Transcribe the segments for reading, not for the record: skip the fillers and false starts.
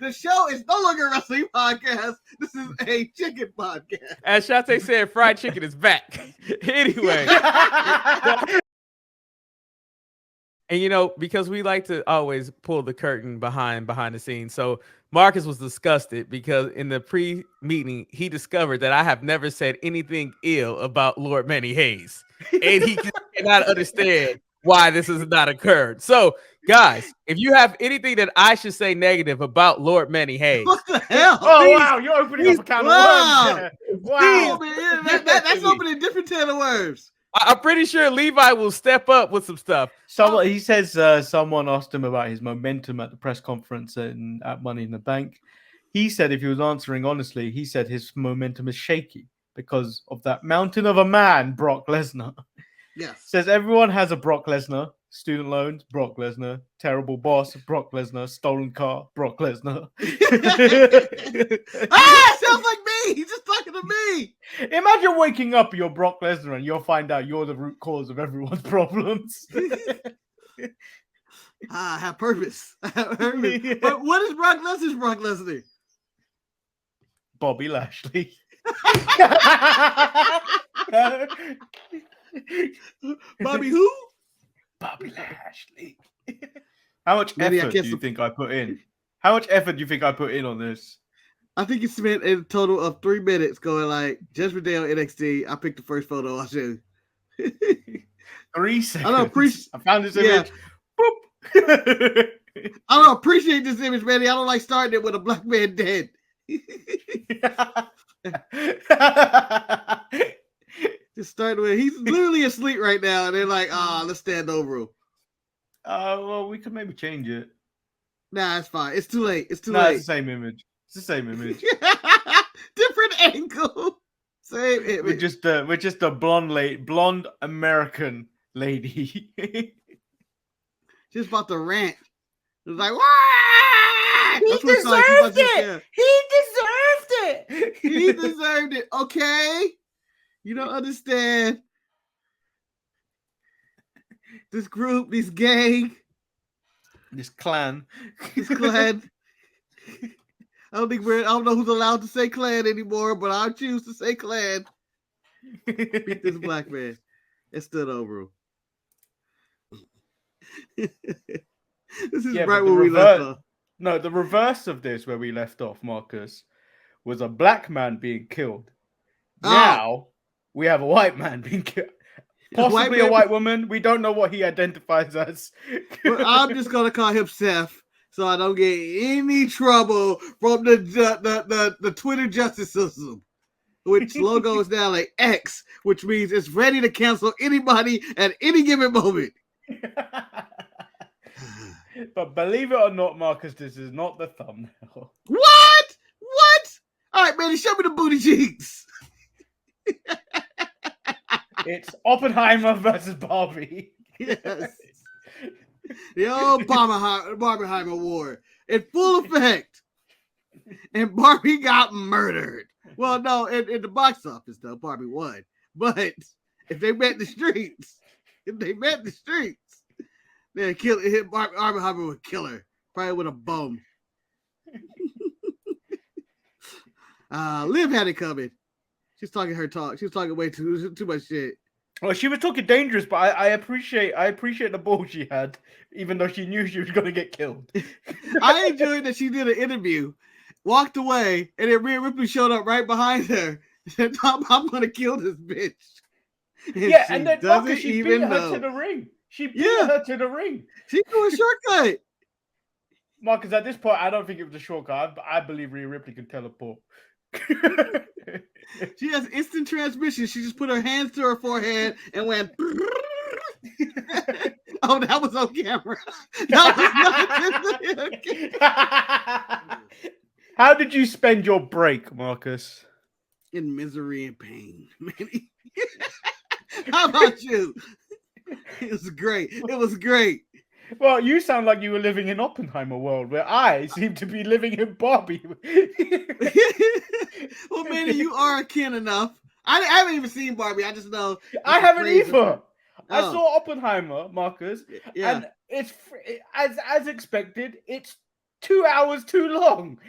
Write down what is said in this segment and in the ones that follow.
The show is no longer a wrestling podcast. This is a chicken podcast. As Shante said, fried chicken is back. Anyway. And because we like to always pull the curtain behind the scenes. So Marcus was disgusted because in the pre-meeting, he discovered that I have never said anything ill about Lord Manny Hayes. And he cannot understand why this has not occurred. So, guys, if you have anything that I should say negative about Lord Manny Hayes. What the hell? Wow, you're opening up a can of worms there. Wow. That's opening a different can of worms. I'm pretty sure Levi will step up with some stuff. He says someone asked him about his momentum at the press conference and at Money in the Bank. He said if he was answering honestly, he said his momentum is shaky because of that mountain of a man, Brock Lesnar. Yes. Says everyone has a Brock Lesnar. Student loans, Brock Lesnar. Terrible boss, Brock Lesnar. Stolen car, Brock Lesnar. Sounds like me. He's just talking to me. Imagine waking up, you're Brock Lesnar, and you'll find out you're the root cause of everyone's problems. I have purpose. But what is Brock Lesnar? Bobby Lashley. Bobby who? Bobby Lashley. How much effort do you think I put in? How much effort do you think I put in on this? I think you spent a total of 3 minutes going like Judgment Day on NXT. I picked the first photo. I'll show you. 3 seconds. I found this image. Boop. I don't appreciate this image, Manny. I don't like starting it with a black man dead. Just starting with he's literally asleep right now, and they're like, let's stand over him. Well, we could maybe change it. Nah, it's fine. It's too late. It's too late. It's the same image. Different angle. Same image. We're just a blonde American lady. Just about to rant. It's like, he deserved it. He deserved it. Okay. You don't understand. This group, this gang, this clan. I don't know who's allowed to say clan anymore, but I choose to say clan. Beat this black man. It stood over him. This is right where we left off. No, the reverse of this, where we left off, Marcus, was a black man being killed. Now we have a white man being killed. Possibly a white woman. We don't know what he identifies as. But I'm just gonna call him Seth, so I don't get any trouble from the Twitter justice system, which logo is now like X, which means it's ready to cancel anybody at any given moment. But believe it or not, Marcus, this is not the thumbnail. What? All right, Manny, show me the booty cheeks. It's Oppenheimer versus Barbie. Yes. The old Barbenheimer War in full effect. And Barbie got murdered. Well, no, in the box office, though, Barbie won. But if they met in the streets, then Barbenheimer would kill her. Probably with a bone. Liv had it coming. She's talking her talk. She was talking way too much shit. Well, she was talking dangerous, but I appreciate the ball she had, even though she knew she was going to get killed. I enjoyed that she did an interview, walked away, and then Rhea Ripley showed up right behind her. Said, I'm going to kill this bitch. And then Marcus, she beat her to the ring. She threw her to the ring. She threw a shortcut. Marcus, at this point, I don't think it was a shortcut. I believe Rhea Ripley can teleport. She has instant transmission. She just put her hands to her forehead and went. Oh, that was on camera. How did you spend your break, Marcus? In misery and pain, Manny. How about you? It was great. Well, you sound like you were living in Oppenheimer world, where I seem to be living in Barbie. Well, Manny, you are akin enough. I haven't even seen Barbie. I just know. I haven't either. I saw Oppenheimer, Marcus, and it's as expected. It's 2 hours too long.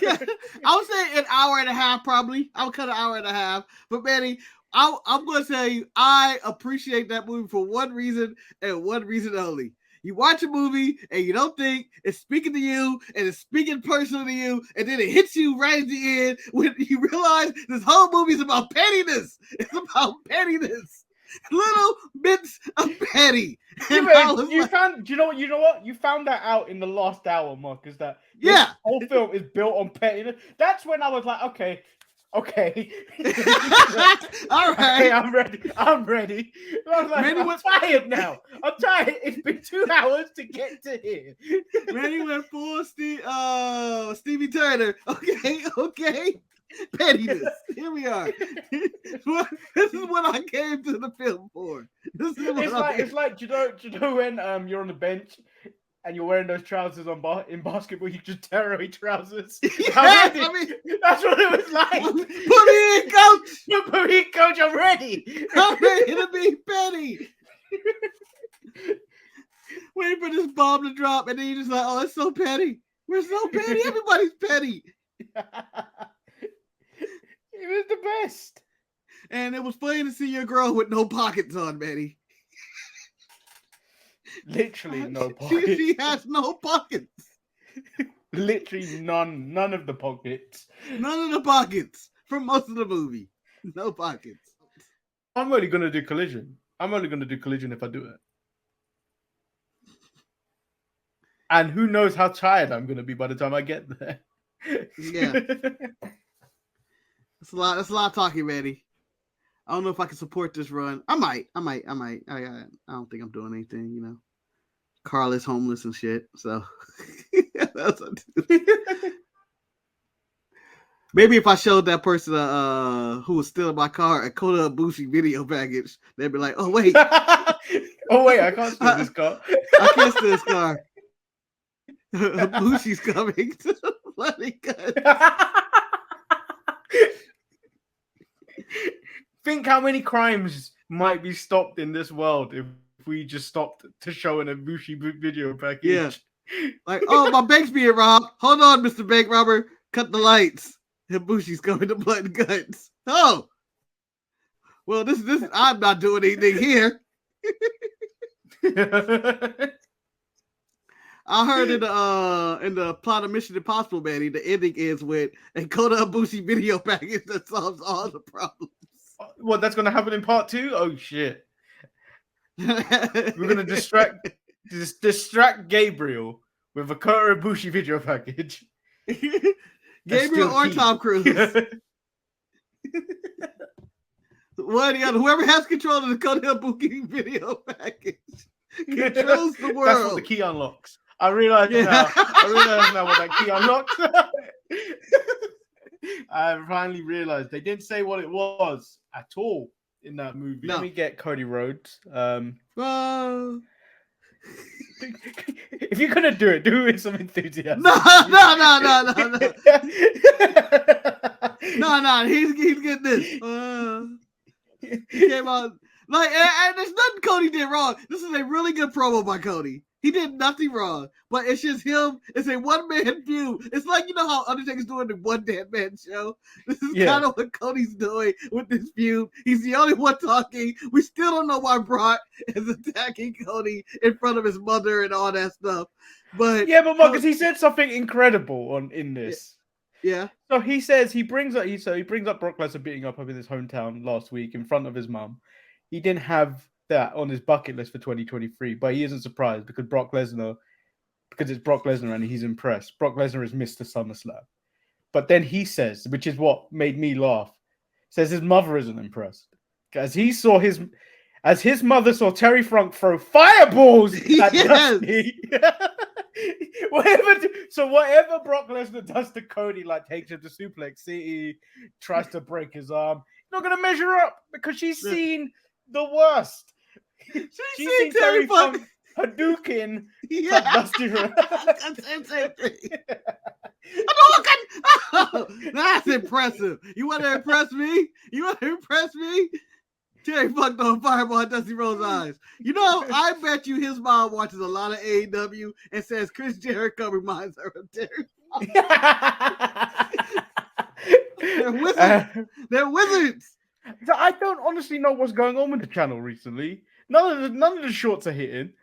Yeah, I would say an hour and a half, probably. I would cut an hour and a half. But Manny, I'm going to tell you, I appreciate that movie for one reason and one reason only. You watch a movie and you don't think it's speaking to you and it's speaking personally to you, and then it hits you right at the end when you realize this whole movie is about pettiness. It's about pettiness. Little bits of petty. And I was You like, found, you know what? You found that out in the last hour, Mark, is that this yeah. whole film is built on pettiness. That's when I was like, okay. All Okay, right. I'm ready. I was like, Manny I'm went- tired now. I'm tired. It's been 2 hours to get to here. Manny went full Stevie Turner. Okay. Pettiness. Here we are. This is what I came to the film for. This is what It's like, do you know when you're on the bench and you're wearing those trousers in basketball, you just tear away trousers. Yes, I'm ready. I mean, That's what it was like. put me in, coach. Put me in, coach. I'm ready. I'm ready to be petty. Waiting for this bomb to drop, and then you're just like, oh, it's so petty. We're so petty. Everybody's petty. It was the best. And it was funny to see your girl with no pockets on, Manny. Literally no pockets. She has no pockets. Literally none of the pockets. None of the pockets for most of the movie. No pockets. I'm only gonna do collision. If I do it. And who knows how tired I'm gonna be by the time I get there. Yeah. That's a lot of talking, Manny. I don't know if I can support this run. I might. I don't think I'm doing anything, you know. Carl is homeless and shit, so that's what I do. Maybe if I showed that person who was stealing my car a Kota Ibushi video package, they'd be like, "Oh wait, I can't steal this car. I can't steal this car. Ibushi's coming to the bloody gun." Think how many crimes might be stopped in this world if we just stopped to show an Ibushi video package. Yeah. Like, oh, my bank's being robbed. Hold on, Mr. Bank Robber. Cut the lights. Ibushi's coming to blood and guts. Oh. Well, this I'm not doing anything here. I heard in the plot of Mission Impossible, Manny, the ending is with a Kota Ibushi video package that solves all the problems. What, that's gonna happen in part 2? Oh shit. We're gonna distract Gabriel with a Kota Ibushi video package. Gabriel or Tom Cruise. One or the other. Whoever has control of the Kota Ibushi video package controls the world. That's what the key unlocks. I realize now. What that key unlocks. I finally realized they didn't say what it was at all in that movie. No. Let me get Cody Rhodes. Well, if you're gonna do it with some enthusiasm. no. No, he's getting this. He came out like, and there's nothing Cody did wrong. This is a really good promo by Cody. He did nothing wrong, but it's just him. It's a one-man feud. It's like, you know how Undertaker's doing the one-man show? This is kind of what Cody's doing with this feud. He's the only one talking. We still don't know why Brock is attacking Cody in front of his mother and all that stuff. But Marcus, he said something incredible in this. Yeah. So he says he brings up Brock Lesnar beating up in his hometown last week in front of his mum. He didn't have that on his bucket list for 2023, but he isn't surprised because it's Brock Lesnar and he's impressed. Brock Lesnar has missed the SummerSlam. But then he says, which is what made me laugh, says his mother isn't impressed. As his mother saw Terry Funk throw fireballs at Dusty. Whatever Brock Lesnar does to Cody, like takes him to Suplex City, tries to break his arm, not gonna measure up because she's seen the worst. She's seen Terry Funk Hadouken Dusty Rhodes. That's impressive. You want to impress me? Terry fucked on Fireball at Dusty Rhodes' eyes. You know, I bet you his mom watches a lot of AEW and says Chris Jericho reminds her of Terry. They're wizards. They're wizards. I don't honestly know what's going on with the channel recently. None of the shorts are hitting.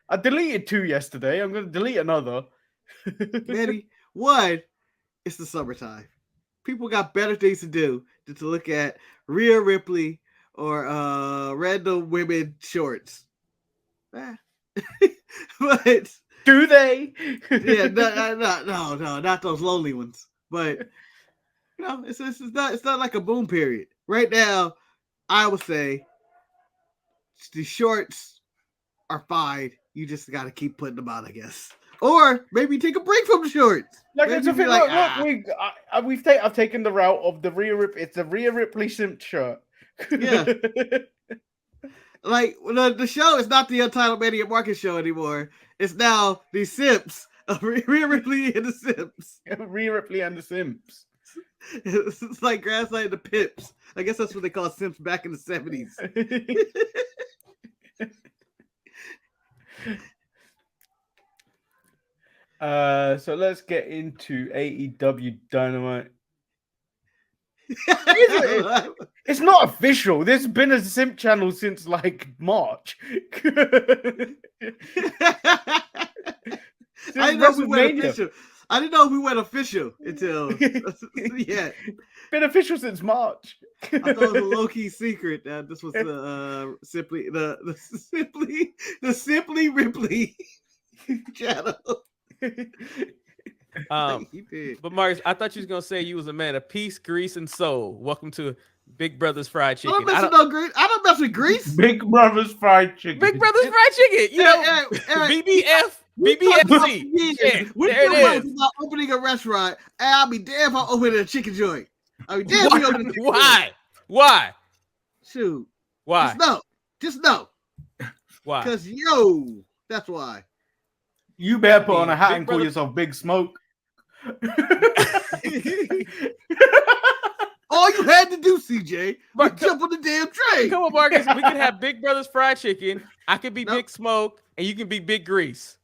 I deleted 2 yesterday. I'm going to delete another. Manny, one, it's the summertime. People got better things to do than to look at Rhea Ripley or random women shorts. But Do they? yeah, no, not those lonely ones. But you know, it's not like a boom period right now. I would say the shorts are fine. You just got to keep putting them out, I guess. Or maybe take a break from the shorts. Like maybe it's a be bit like, I've taken the route of the Rhea Ripley. It's a Rhea Ripley simp shirt. Yeah. Like the show is not the Untitled Mania Market show anymore. It's now the Simps of Rhea Ripley and the Simps. Rhea Ripley and the Simps. It's like Grasslight and the Pips. I guess that's what they call Simps back in the 70s. So let's get into AEW Dynamite. It's not official. There's been a simp channel since like March. I didn't know if we went official. I didn't know if we went official until yeah. Been official since March. I thought it was a low-key secret that this was simply Ripley channel. But Marcus, I thought you was gonna say you was a man of peace, grease, and soul. Welcome to Big Brother's Fried Chicken. I don't mess with grease. Big Brother's Fried Chicken. Big Brother's Fried Chicken. You know, BBF, BBFC. Yeah, we there it is. about opening a restaurant, and I'll be damn if I open a chicken joint. I'll be damn if I open a chicken joint. Why? Shoot. Why? Just know. Why? Because that's why. You better put on a hat and call yourself Big Smoke. All you had to do, CJ, was jump on the damn train. Come on, Marcus. We can have Big Brother's Fried Chicken. I could be Big Smoke, and you can be Big Grease.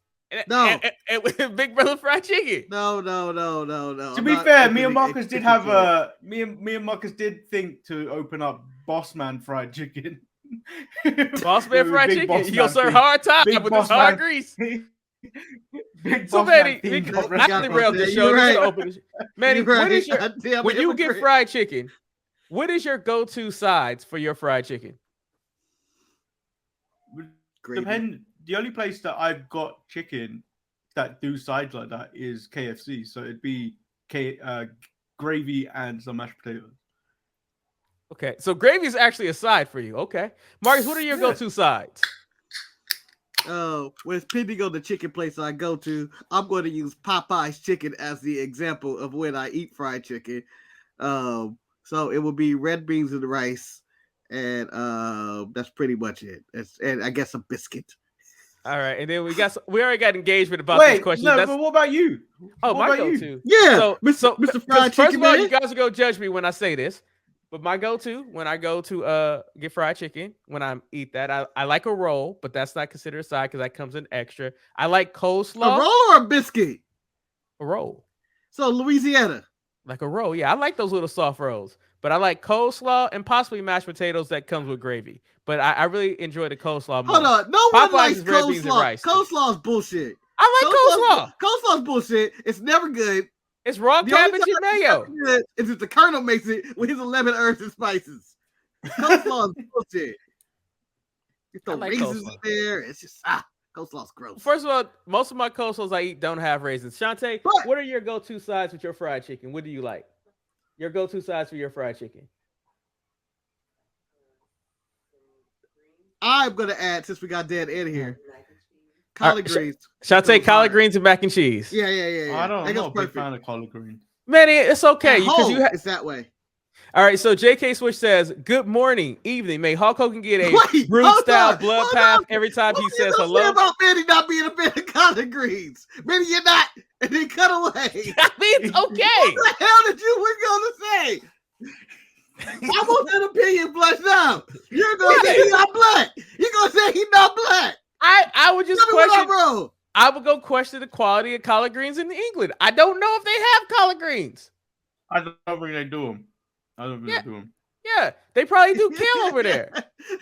No. And Big Brother Fried Chicken. No. To be fair, me and Marcus did have me and Marcus did think to open up Bossman Fried Chicken. Bossman Fried Chicken. You'll serve hard time with this hard grease. So Manny, I derailed the show. Manny, when you get fried chicken, what is your go-to sides for your fried chicken? Depend. The only place that I've got chicken that do sides like that is KFC. So it'd be gravy and some mashed potatoes. Okay, so gravy is actually a side for you. Okay, Marcus, what are your go-to sides? When it's pending on the chicken place I go to, I'm going to use Popeye's chicken as the example of when I eat fried chicken. So it will be red beans and rice, and that's pretty much it. And I guess a biscuit. All right, and then we already got engagement about this question. No, but what about you? Oh, my go-to. Yeah, so Mr. Fried Chicken. First of all, you guys are gonna judge me when I say this. But my go-to when I go to get fried chicken, when I eat that, I like a roll, but that's not considered a side because that comes in extra. I like coleslaw. A roll or a biscuit? A roll. So Louisiana. Like a roll, yeah. I like those little soft rolls. But I like coleslaw and possibly mashed potatoes that comes with gravy. But I really enjoy the coleslaw more. Hold on. No one likes red beans and coleslaw. rice. Coleslaw is bullshit. I like coleslaw. Coleslaw is bullshit. It's never good. It's raw cabbage and mayo. Is if the Colonel makes it with his 11 herbs and spices. Coleslaw is bullshit. You throw raisins in there. It's just coleslaw's gross. First of all, most of my coleslaws I eat don't have raisins. Shantae, what are your go-to sides with your fried chicken? What do you like? Your go-to sides for your fried chicken? I'm gonna add, since we got Dan in here, collard greens. Shantae, collard greens and mac and cheese. Yeah. I don't know. I'm a big fan of collard greens. Manny, it's okay because it's that way. All right, so JK Switch says, "Good morning, evening. May Hulk Hogan get a brute-style blood path every time he says hello." About Manny not being a fan of collard greens. Manny, you're not, and then cut away. I mean, it's okay. What the hell did you were gonna say? I want that opinion fleshed out. You're gonna say he's not black. You're gonna say he's not black. I would just Tell me what question. I'm wrong. I would go question the quality of collard greens in England. I don't know if they have collard greens. I don't think they do them. I don't think they do them. Yeah, they probably do kill over there.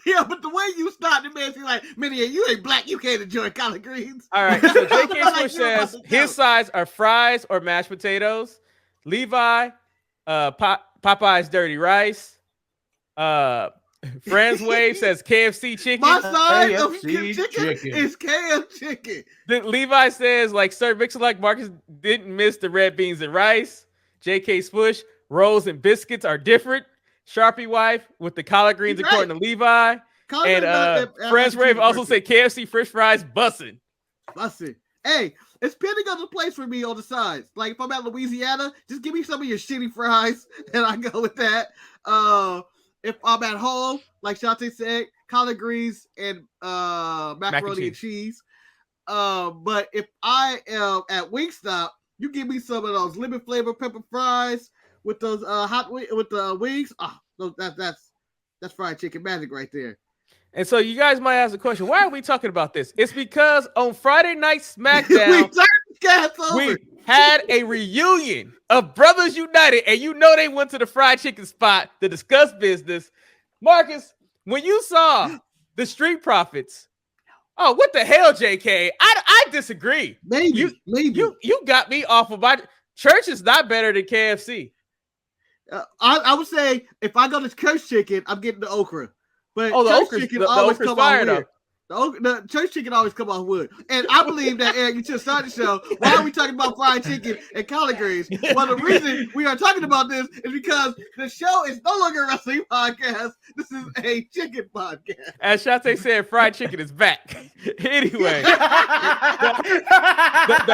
Yeah, but the way you started, man, you're like, Manny, you ain't black. You can't enjoy collard greens. All right, so J.K. Like Swish you're about says to his go. sides are fries or mashed potatoes. Levi, Popeye's dirty rice. Friends Wave says KFC chicken. My side of KFC chicken chicken. is KFC chicken. Then Levi says like Sir Mix-a-Like Marcus didn't miss the red beans and rice. J.K. Swish, rolls and biscuits are different. Sharpie wife with the collard greens He's according to Levi. Collard And Friends Wave also say KFC French fries bussin'. Listen, hey, it's depending on the place for me on the sides. Like if I'm at Louisiana, just give me some of your shitty fries, and I go with that. If I'm at home, like Shante said, collard greens and macaroni and cheese. But if I am at Wingstop, you give me some of those lemon flavor pepper fries with those with the wings. That's fried chicken magic right there. And so you guys might ask the question, why are we talking about this? It's because on Friday Night SmackDown, we had a reunion of Brothers United, and you know they went to the fried chicken spot to discuss business. Marcus, when you saw the Street Profits, oh, what the hell, JK? I disagree. Maybe. You got me off of my church is not better than KFC. I would say if I go to church chicken, I'm getting the okra. But the church okra's, chicken the always okra's come fire, out weird. The church chicken always come out wood. And I believe that, Eric, you should start the show. Why are we talking about fried chicken and collard greens? Well, the reason we are talking about this is because the show is no longer a wrestling podcast. This is a chicken podcast. As Shante said, fried chicken is back. Anyway, the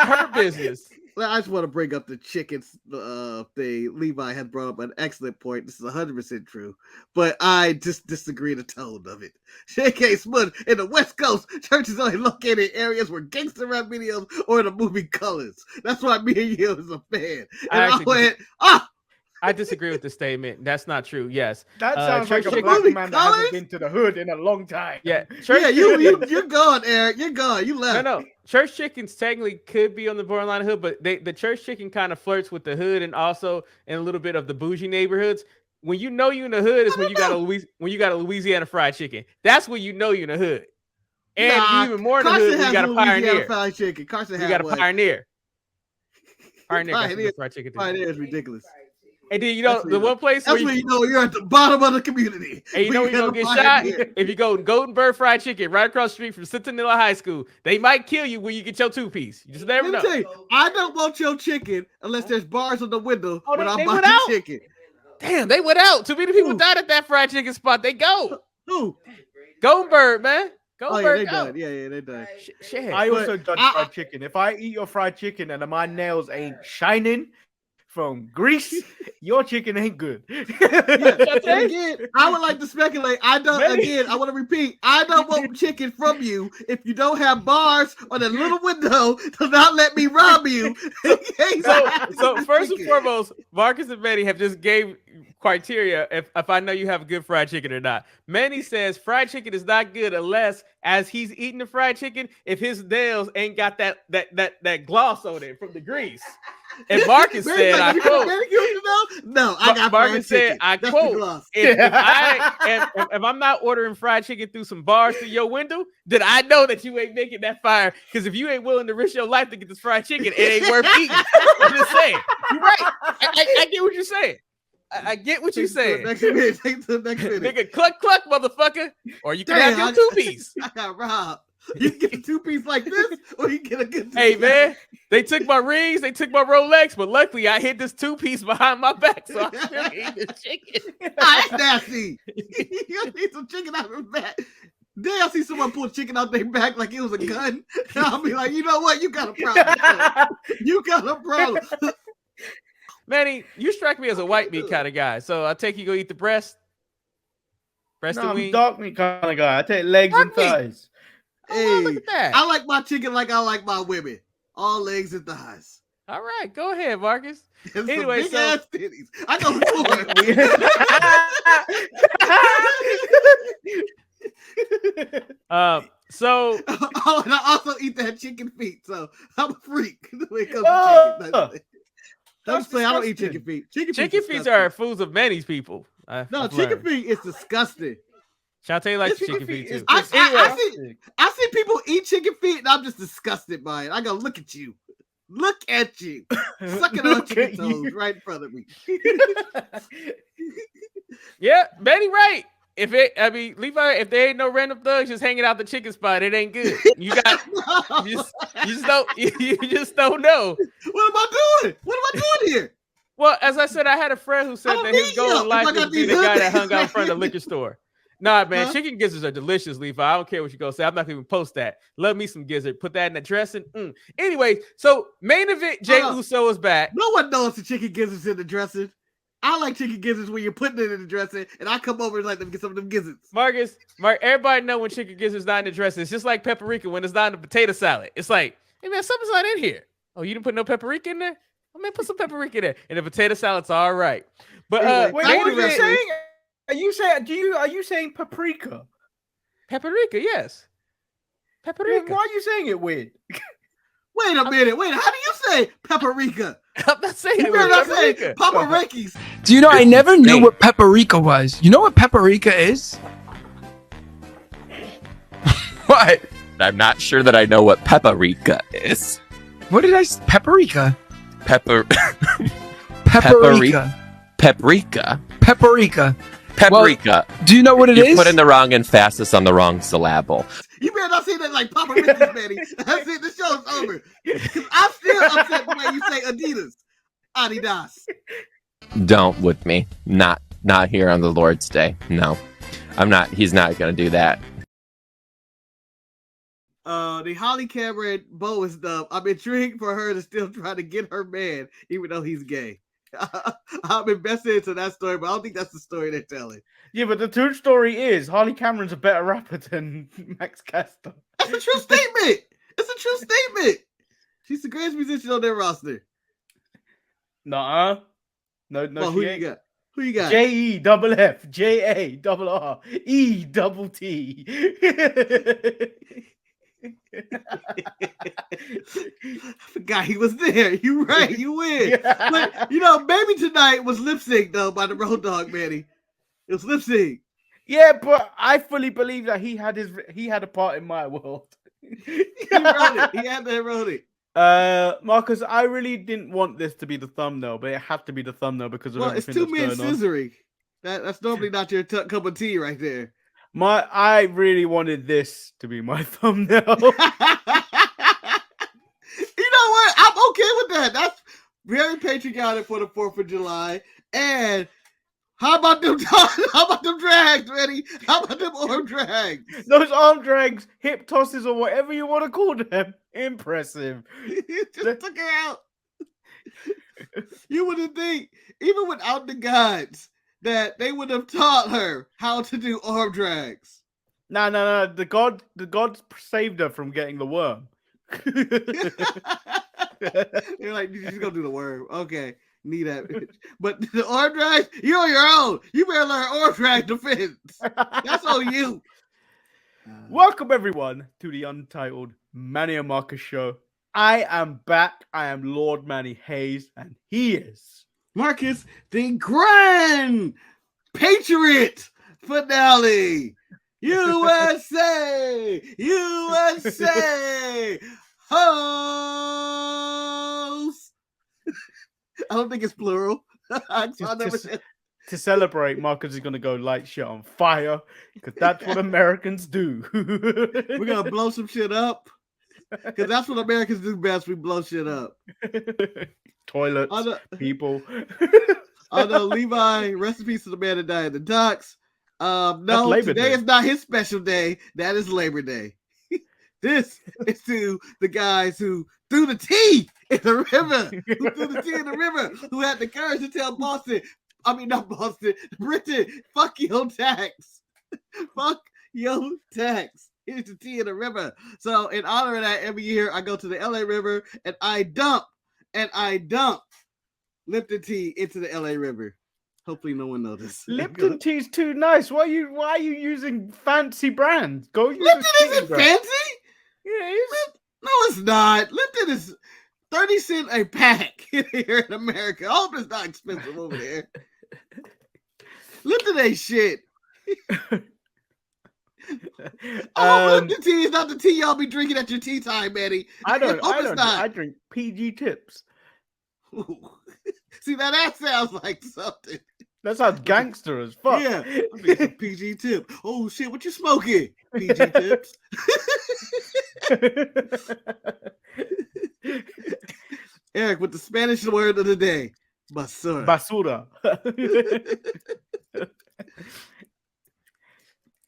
Hurt Business. Well, I just want to bring up the chickens thing. Levi had brought up an excellent point. This is 100% true, but I just disagree the tone of it. J.K. Smith in the West Coast, churches only located in areas where gangster rap videos or the movie Colors. That's why me and you is a fan. And I went, I disagree with the statement. That's not true. Yes. That sounds like a church black chicken- man that hasn't been to the hood in a long time. Yeah. Church yeah, you're gone, Eric. You're gone. You left. No. Church chickens technically could be on the borderline hood, but the church chicken kind of flirts with the hood and also in a little bit of the bougie neighborhoods. When you know you're in the hood is when you got a Louisiana fried chicken. That's when you know you're in the hood. And you even more in the hood when you got a pioneer. Fried chicken. Carson you got a pioneer. Pioneer Pioneer fried chicken. Pioneer is ridiculous. And then you know the one place that's where you know you're at the bottom of the community. And you know you're gonna get shot if you go Golden Bird Fried Chicken right across the street from Centinela High School. They might kill you when you get your 2-piece. You just never know. Tell you, I don't want your chicken unless there's bars on the window when I'm they buying went out. chicken. Damn, they went out. Too many people died at that fried chicken spot. They go. Who? Golden Bird, man. Golden Bird. They done. Yeah, they done. Shit. I also judge fried chicken. If I eat your fried chicken and my nails ain't shining from grease, your chicken ain't good. Again, I would like to speculate. I want to repeat. I don't want chicken from you if you don't have bars on a little window to not let me rob you. So first and foremost, Marcus and Manny have just gave criteria if I know you have a good fried chicken or not. Manny says fried chicken is not good unless, as he's eating the fried chicken, if his nails ain't got that gloss on it from the grease. And Marcus said, I quote, no, I got Marcus said, I That's quote, if I'm not ordering fried chicken through some bars through your window, then I know that you ain't making that fire. Because if you ain't willing to risk your life to get this fried chicken, it ain't worth eating. I'm just saying. You're right. I get what you're saying. I get what you're saying. Take the next minute. Nigga, cluck, motherfucker. Or you can have your 2-piece. I got robbed. You can get a 2-piece like this, or you get a good 2-piece. Hey, man, they took my rings, they took my Rolex, but luckily I hid this 2-piece behind my back, so I still eat this chicken. That's nasty. You need some chicken out of his back. Then I see someone pull chicken out their back like it was a gun. And I'll be like, you know what? You got a problem. You got a problem. Manny, you strike me as a white meat kind of guy, so I take you go eat the breast. Breast and I'm wing. dark meat kind of guy. I take legs and thighs. Oh, well, look at that. I like my chicken like I like my women. All legs and thighs. All right, go ahead, Marcus. It's Anyway, big so ass titties. I go so oh, and I also eat that chicken feet, so I'm a freak when it comes to chicken. I'm That's just saying, I don't eat disgusting. chicken feet. Chicken feet disgusting. are foods of Manny's people. No, I've chicken learned. feet is disgusting. Shantae likes Chicken chicken feet feet is too. disgusting. I see people eat chicken feet, and I'm just disgusted by it. I go, look at you. Look at you. Sucking on Look chicken at toes you. right in front of me. Yeah, Manny right. Levi, if there ain't no random thugs just hanging out the chicken spot, it ain't good. You just don't know. What am I doing? What am I doing here? Well, as I said, I had a friend who said I'm a that his goal in medium. life If I was got to be these the guy hood that hung niggas out in right front of the here. liquor store. Nah, man, Huh? chicken gizzards are delicious, Levi. I don't care what you gonna say. I'm not gonna even post that. Love me some gizzard. Put that in the dressing. Anyway, so main event, Jay Uso is back. No one knows the chicken gizzards in the dressing. I like chicken gizzards when you're putting it in the dressing, and I come over and like them get some of them gizzards. Mark, everybody know when chicken gizzards not in the dressing. It's just like paprika when it's not in the potato salad. It's like, hey man, something's not in here. Oh, you didn't put no paprika in there? Oh man, put some paprika in there. And the potato salad's all right. But Anyway, Wait, back what to are you wrestling. saying? Are you saying paprika? paprika, yes. Paprika. Why are you saying it weird? Wait a minute. Wait, how do you say paprika? I'm not saying You it better was not say paprika. paparekis. Do you know, I never knew what paprika was. You know what paprika is? What? I'm not sure that I know what paprika is. What did I say? Paprika. Paprika. Paprika. Paprika. Paprika. Paprika. Do you know what it You is? put in the wrong emphasis on the wrong syllable. You better not say that like paparekis, Manny. That's it. The show's over. Because I'm still upset the way you say Adidas. Adidas. Don't with me. Not here on the Lord's Day. No. I'm not. He's not going to do that. The Holly Cameron Bo is dumb. I'm intrigued for her to still try to get her man, even though he's gay. I'm invested into that story, but I don't think that's the story they're telling. Yeah, but the true story is Harley Cameron's a better rapper than Max Caster. That's a true statement. It's a true statement. She's the greatest musician on their roster. Nuh-uh. No, Well, who you got? Who you got? J-E-double-F, J-A-double-R-E-double-T. I forgot he was there. You right. You win. But, you know, Baby Tonight was lip sync though by the Road Dogg, Manny. It was lip sync. Yeah, but I fully believe that he had a part in my world. He wrote it. He had to wrote it. Marcus, I really didn't want this to be the thumbnail, but it had to be the thumbnail because of Well, it's everything 2 men that's going on. scissoring. That's normally not your cup of tea right there. I really wanted this to be my thumbnail. You know what? I'm okay with that. That's very patriotic for the 4th of July. And how about them drags, Manny? How about them arm drags? Those arm drags, hip tosses, or whatever you want to call them. Impressive. Just took her out. You wouldn't think, even without the gods, that they would have taught her how to do arm drags. No. The gods saved her from getting the worm. They're like, you just gonna do the worm. Okay, need that. But the arm drags, you're on your own. You better learn arm drag defense. That's on you. Welcome everyone to the untitled Manny and Marcus show. I am back. I am Lord Manny Hayes, and he is Marcus, the Grand Patriot finale. USA! USA! Hoes! I don't think it's plural. to celebrate. Marcus is gonna go light shit on fire because that's what Americans do. We're gonna blow some shit up because that's what Americans do best. We blow shit up. Toilets, people. Although Levi, rest in peace to the man that died in the docks. No, today is not his special day. That is Labor Day. This is to the guys who threw the tea in the river, who had the courage to tell Britain, fuck your tax. Fuck your tax. Here's the tea in the river. So in honor of that, every year I go to the LA River and I dump and I dumped Lipton tea into the LA River. Hopefully no one noticed. Lipton tea's too nice. Why are you using fancy brands? Go use Lipton a isn't brand. fancy. Yeah, it is. No, it's not. Lipton is 30 cents a pack here in America. I hope it's not expensive over there. Lipton ain't shit. Lipton tea is not the tea y'all be drinking at your tea time, Manny. I don't. Not. I drink PG Tips. Ooh. See, that sounds like something. That sounds gangster as fuck. Yeah, I need some PG Tip. Oh shit, what you smoking? PG Tips. Eric with the Spanish word of the day, basura.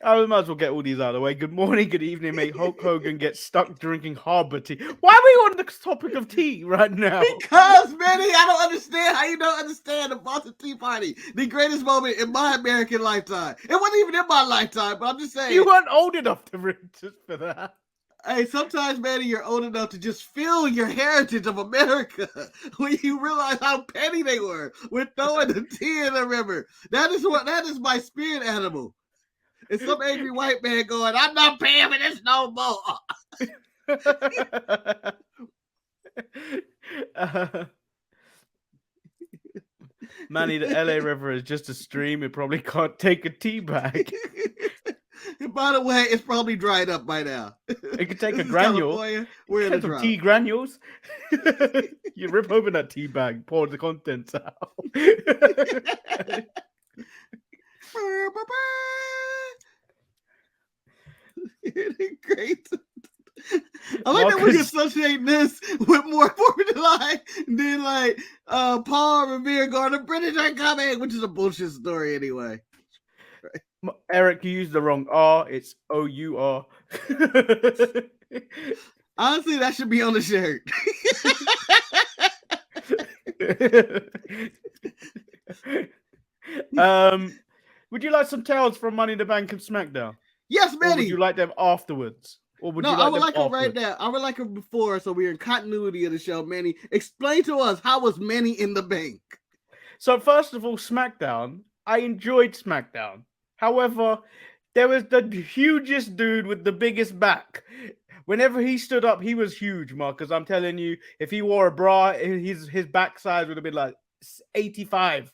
I might as well get all these out of the way. Good morning, good evening, mate. Hulk Hogan gets stuck drinking harbor tea. Why are we on the topic of tea right now? Because, Manny, I don't understand how you don't understand the Boston Tea Party, the greatest moment in my American lifetime. It wasn't even in my lifetime, but I'm just saying. You weren't old enough to just for that. Hey, sometimes, Manny, you're old enough to just feel your heritage of America when you realize how petty they were with throwing the tea in the river. That is my spirit animal. It's some angry white man going, I'm not paying for this no more. Manny, the LA River is just a stream. It probably can't take a tea bag. And by the way, it's probably dried up by now. It could take a granule. We're in Get some tea granules. You rip open that tea bag, pour the contents out. Great. I like that we can associate this with more formula than like Paul Revere going, the British are coming, which is a bullshit story anyway. Right. Eric, you used the wrong R. It's O-U-R. Honestly, that should be on the shirt. Would you like some tales from Money in the Bank and SmackDown? Yes, Manny. Or would you like them afterwards? Or would you like I would them like them right now. I would like them before, so we're in continuity of the show. Manny, explain to us, how was Manny in the Bank? So first of all, SmackDown. I enjoyed SmackDown. However, there was the hugest dude with the biggest back. Whenever he stood up, he was huge, Marcus. I'm telling you, if he wore a bra, his backside would have been like 85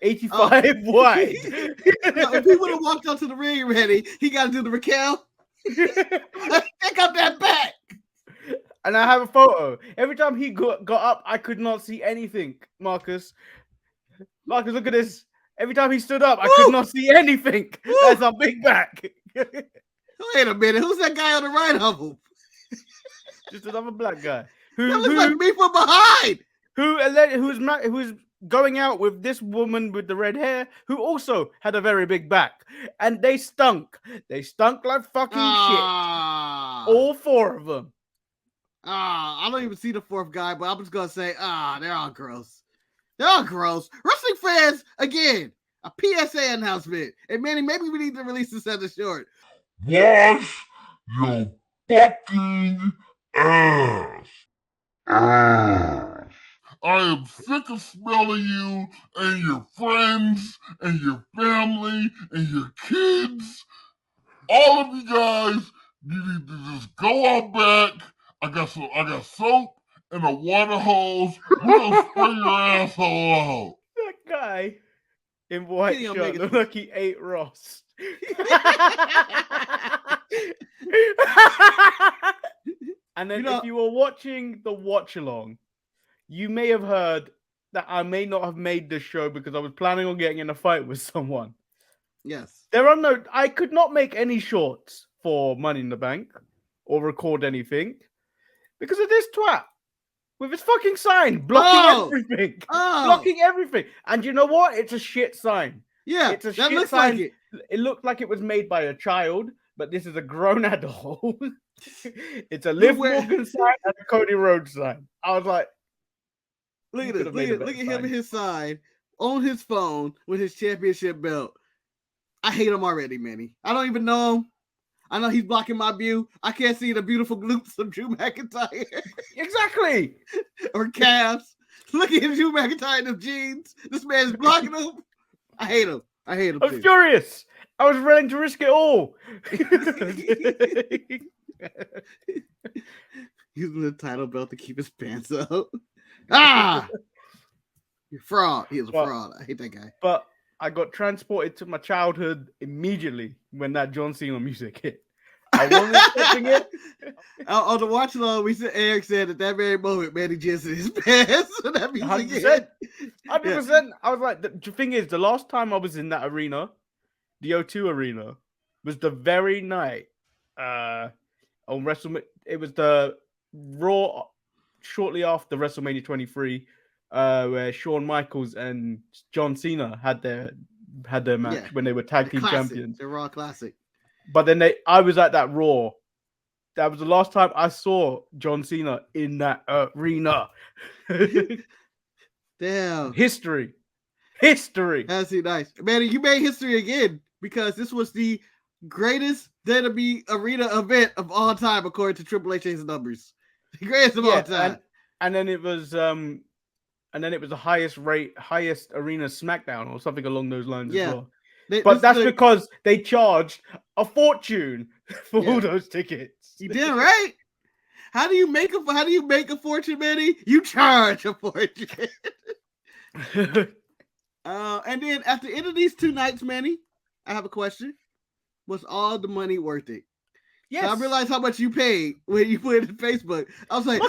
wide. If he would have walked onto the ring ready, he got to do the Raquel. Pick up that back. And I have a photo. Every time he got up, I could not see anything, Marcus. Marcus, look at this. Every time he stood up, I could not see anything. That's a big back. Wait a minute. Who's that guy on the right of him? Just another black guy. That looks like me from behind. Who's going out with this woman with the red hair, who also had a very big back, and they stunk. They stunk like fucking shit. All four of them. I don't even see the fourth guy, but I'm just gonna say, they're all gross. They're all gross. Wrestling fans, again, a PSA announcement. And Manny, maybe we need to release this as a short. Wash your fucking ass. I am sick of smelling you and your friends and your family and your kids. All of you guys, you need to just go out back. I got soap and a water hose. We're gonna spray your asshole out. That guy in white shirt looked like he ate Ross. And then if you were watching the watch along, you may have heard that I may not have made this show because I was planning on getting in a fight with someone. Yes. I could not make any shorts for Money in the Bank or record anything because of this twat with his fucking sign blocking everything. Blocking everything. And you know what? It's a shit sign. Yeah, it's a shit sign. Like it looked like it was made by a child, but this is a grown adult. It's a Liv Morgan sign and a Cody Rhodes sign. I was like, look at him and his sign on his phone with his championship belt. I hate him already, Manny. I don't even know him. I know he's blocking my view. I can't see the beautiful glutes of Drew McIntyre. Exactly. Or calves. Look at Drew McIntyre in them jeans. This man's blocking him. I hate him. I was furious. I was willing to risk it all. Using the title belt to keep his pants up. Ah! You're a fraud. He is a fraud. I hate that guy. But I got transported to my childhood immediately when that John Cena music hit. I wasn't expecting it. On the watch along, Eric said at that very moment, Manny jizzed in his pants. So that music 100%. 100%. I was like, the thing is, the last time I was in that arena, the O2 arena, was the very night on WrestleMania. It was the Raw shortly after WrestleMania 23, where Shawn Michaels and John Cena had their match when they were tag team champions. The Raw Classic. But then I was at that Raw. That was the last time I saw John Cena in that arena. Damn. History. That's nice. Manny, you made history again because this was the greatest WWE arena event of all time, according to Triple H's numbers. The greatest of all time. And then it was the highest arena SmackDown or something along those lines as well. But that's because they charged a fortune for all those tickets. You did right. How do you make a fortune, Manny? You charge a fortune. And then at the end of these 2 nights, Manny, I have a question. Was all the money worth it? Yes. So I realized how much you paid when you put it in Facebook. I was like, I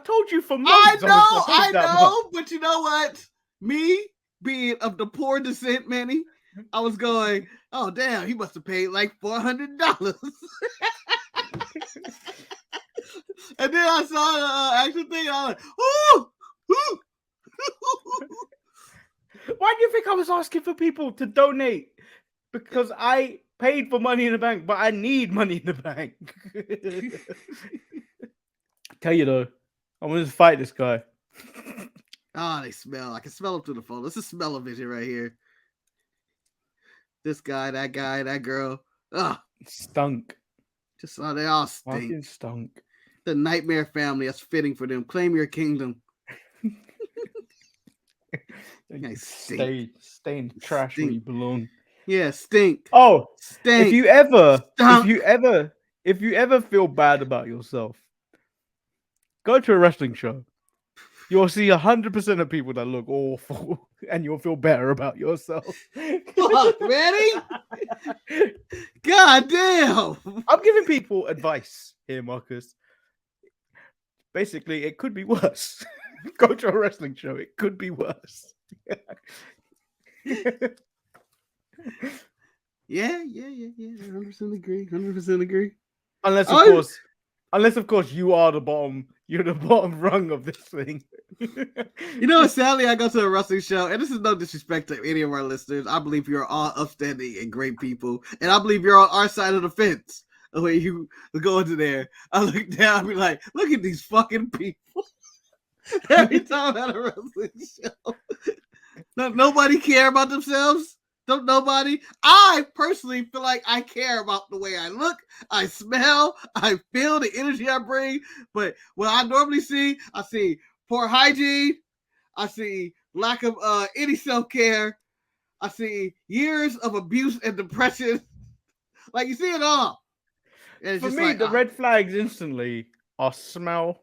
told you for months. I know, but you know what? Me being of the poor descent, Manny, I was going, oh damn, he must have paid like $400. And then I saw the actual thing. I was like, ooh. Why do you think I was asking for people to donate? Because I paid for Money in the Bank, but I need Money in the Bank. Tell you though, I'm gonna fight this guy. They smell. I can smell them through the phone. This is smell-o-vision right here. This guy, that girl. Stunk. Just saw they all stink. Fucking stunk. The Nightmare family. That's fitting for them. Claim your kingdom. Stay in the trash where you belong. Yeah, stink. Oh, stink. If you ever feel bad about yourself, go to a wrestling show. You'll see 100% of people that look awful, and you'll feel better about yourself. Fuck, Manny. God damn. I'm giving people advice here, Marcus. Basically, it could be worse. Go to a wrestling show. It could be worse. Yeah. 100% agree. 100% agree. Unless of course you are the bottom. You're the bottom rung of this thing. You know, sadly, I go to a wrestling show, and this is no disrespect to any of our listeners. I believe you're all upstanding and great people, and I believe you're on our side of the fence. When you go into there, I look down, I be like, look at these fucking people. Every time I'm at a wrestling show, nobody care about themselves. Don't nobody. I personally feel like I care about the way I look, I smell, I feel the energy I bring. But what I normally see, I see poor hygiene, I see lack of any self-care, I see years of abuse and depression. Like, you see it all. And it's For just me, like, the red flags instantly are smell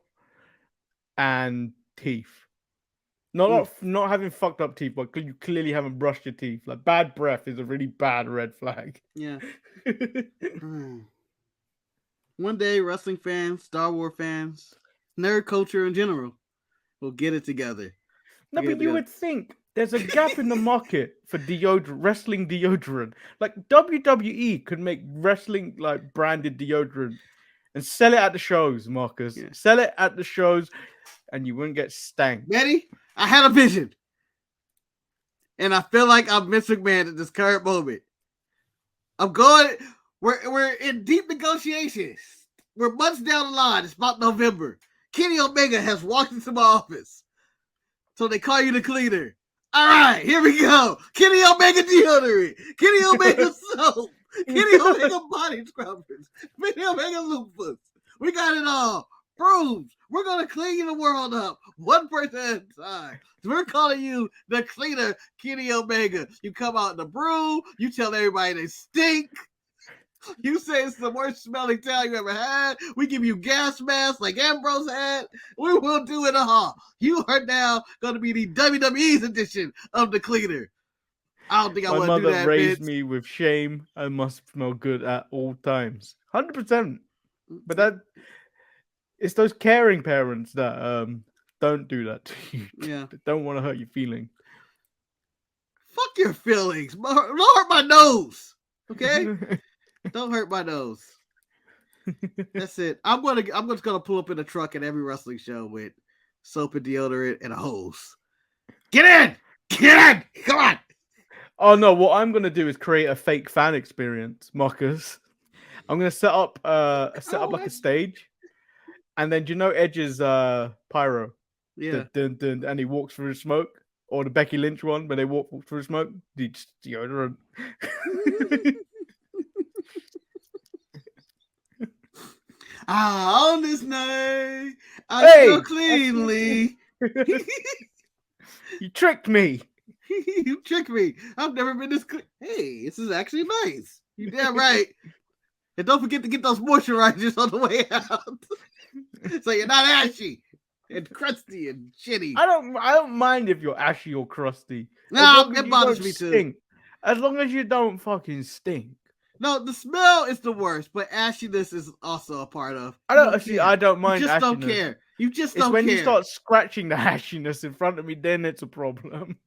and teeth. Not having fucked up teeth, but you clearly haven't brushed your teeth. Like, bad breath is a really bad red flag. Yeah. One day, wrestling fans, Star Wars fans, nerd culture in general will get it together. No, but you would think there's a gap in the market for wrestling deodorant. Like, WWE could make wrestling like branded deodorant and sell it at the shows, Marcus. Yeah. Sell it at the shows, and you wouldn't get stank. Ready? I had a vision, and I feel like I'm Vince McMahon at this current moment. We're in deep negotiations. We're months down the line. It's about November. Kenny Omega has walked into my office, so they call you the cleaner. All right, here we go. Kenny Omega deodorant. Kenny Omega soap. Kenny Omega body scrubbers. Kenny Omega loofahs. We got it all. proves we're gonna clean the world up one person at a time. We're calling you the cleaner, Kenny Omega. You come out in the brew, you tell everybody they stink. You say it's the worst smelling town you ever had. We give you gas masks like Ambrose had. We will do it all. You are now going to be the WWE's edition of the cleaner. I don't think I My want to do mother that, raised bitch. me with shame. I must smell good at all times. 100%. But it's those caring parents that don't do that to you. Yeah. That don't want to hurt your feelings. Fuck your feelings. Don't hurt my nose. Okay? Don't hurt my nose. That's it. I'm just gonna pull up in a truck at every wrestling show with soap and deodorant and a hose. Get in! Get in! Come on! Oh no, what I'm gonna do is create a fake fan experience, Marcus. I'm gonna set up like a stage, and then do you know Edge's pyro? Yeah. Dun, dun, and he walks through smoke, or the Becky Lynch one when they walk through smoke. Deodorant. On this night, I Hey, feel cleanly. You tricked me. You tricked me. I've never been this clean. Hey, this is actually nice. You damn right. And don't forget to get those moisturizers on the way out, so you're not ashy and crusty and shitty. I don't mind if you're ashy or crusty. As No, long as it you bothers don't me too. stink. As long as you don't fucking stink. No, the smell is the worst, but ashiness is also a part of. I You don't see. care. I don't mind. You just don't ashiness. care. You just It's don't when care. you start scratching the ashiness in front of me, then it's a problem.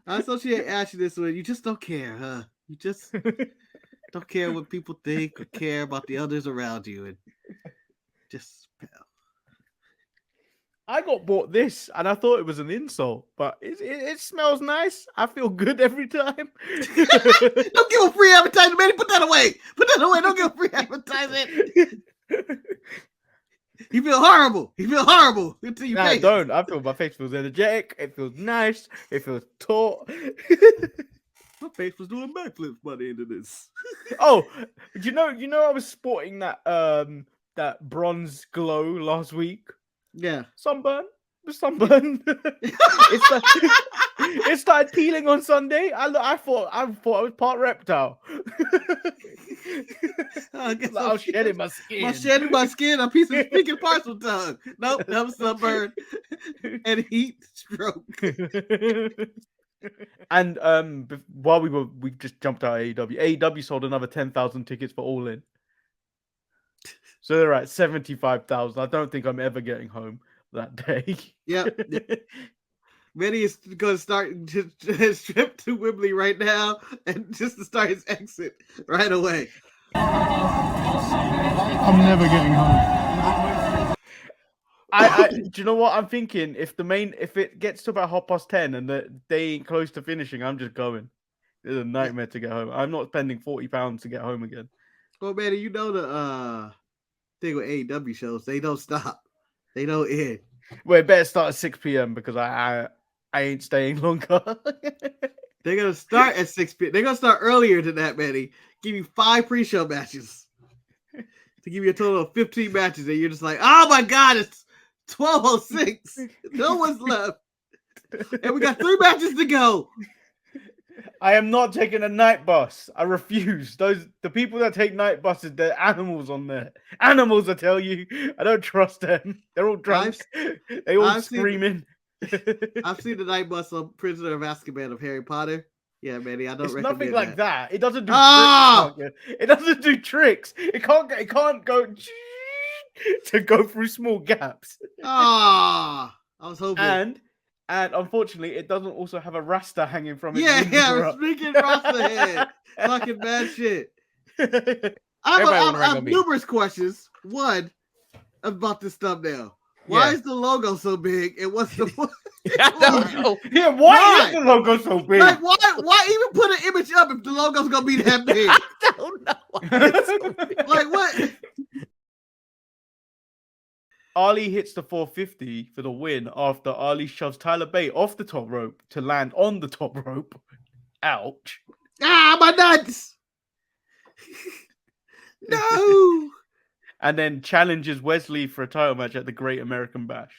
I associate ashiness with you just don't care, huh? You just don't care what people think or care about the others around you, and just I got bought this, and I thought it was an insult, but it smells nice. I feel good every time. don't give a free advertisement, man. Put that away. Put that away. Don't give a free advertisement. You feel horrible. You feel horrible until you No, I face. don't. I feel my face feels energetic. It feels nice. It feels taut. My face was doing backflips by the end of this. Oh, do you know, I was sporting that that bronze glow last week. Yeah. Sunburn. It started peeling on Sunday. I thought I was part reptile. I guess I was shedding my skin. Shedding my skin, a piece of speaking parcel tongue. Nope, that was sunburn and heat stroke. And while we just jumped out of AEW. AEW sold another 10,000 tickets for All In. So they're at 75,000. I don't think I'm ever getting home that day. Yep. Manny is going to start to trip to Wembley right now and just to start his exit right away. I'm never getting home. Do you know what I'm thinking? If it gets to about 10:30 and they ain't close to finishing, I'm just going. It's a nightmare to get home. I'm not spending £40 to get home again. Well, Manny, you know the thing with AEW shows, they don't stop. They don't end. Well, it better start at 6 p.m. because I ain't staying longer. They're going to start at 6 p.m. They're going to start earlier than that, Manny. Give you 5 pre-show matches. To give you a total of 15 matches. And you're just like, oh my God, it's 12:06. No one's left. And we got 3 matches to go. I am not taking a night bus. I refuse. The people that take night buses, they're animals on there. Animals, I tell you. I don't trust them. They're all drunk. They all screaming. I've seen the night bus on Prisoner of Azkaban of Harry Potter. Yeah, Manny, I don't It's recommend nothing like that. It doesn't do Ah! tricks. It doesn't do tricks. It can't go to go through small gaps. I was hoping. And unfortunately, it doesn't also have a rasta hanging from it. Yeah, speaking Rasta head. Fucking bad shit. I have numerous questions. One, about this thumbnail. Why is the logo so big? And what's the I don't know. Yeah, why is the logo so big? Like, why even put an image up if the logo's gonna be that big? I don't know. Why it's so big. Like what? Ali hits the 450 for the win after Ali shoves Tyler Bate off the top rope to land on the top rope. Ouch. Ah, my nuts! No. and then challenges Wesley for a title match at the Great American Bash.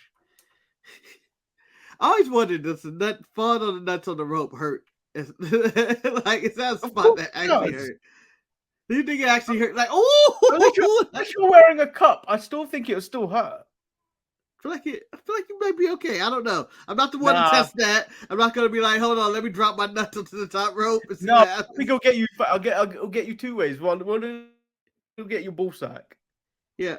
I always wondered, does the nut falling on the nuts on the rope hurt? Like, is that a spot course that it actually does. hurt? Do you think it actually hurt? Like, oh, Unless you're wearing a cup, I still think it'll still hurt. I feel like you might be okay. I don't know. I'm not the one to Nah. test that. I'm not gonna be like, hold on, let me drop my nuts onto the top rope and see No, what I happens. think I'll get you. I'll get you two ways. One, it'll get your ball sack, Yeah.